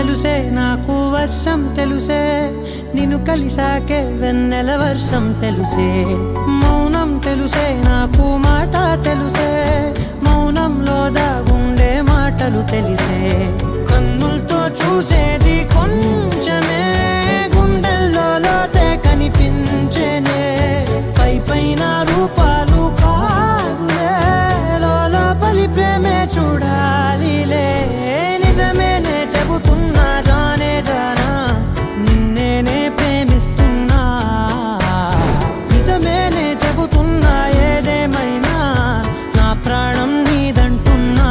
తెలుసే నాకు వర్షం తెలుసే, నిన్ను కలిసాకే వెన్నెల వర్షం తెలుసే. మౌనం తెలుసే నాకు మాట తెలుసే, మౌనంలో దాగుండే మాటలు తెలిసే. కన్నులతో చూసేది కొంచెమే, గుండెల్లో లోతే కనిపించేనే. పై పైన రూపాలు కాదులే, లోపలి ప్రేమే చూడాలిలే. నిజమేనే చెబుతున్నా జానే జానా, నిన్నేనే ప్రేమిస్తున్నా. నిజమేనే చెబుతున్నా ఏదేమైనా, నా ప్రాణం నీదంటున్నా.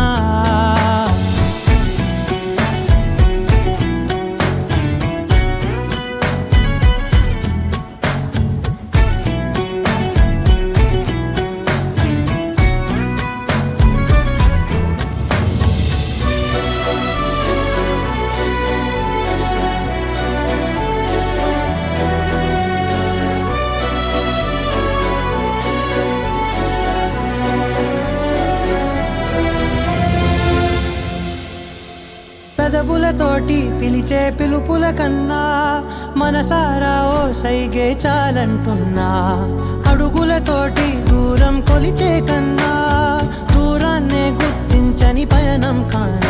పెదవులతోటి పిలిచే పిలుపుల కన్నా, మనసారా ఓ సైగే చాలంటున్నా. అడుగులతోటి దూరం కొలిచే కన్నా, దూరాన్నే గుర్తించని పయనం కానా.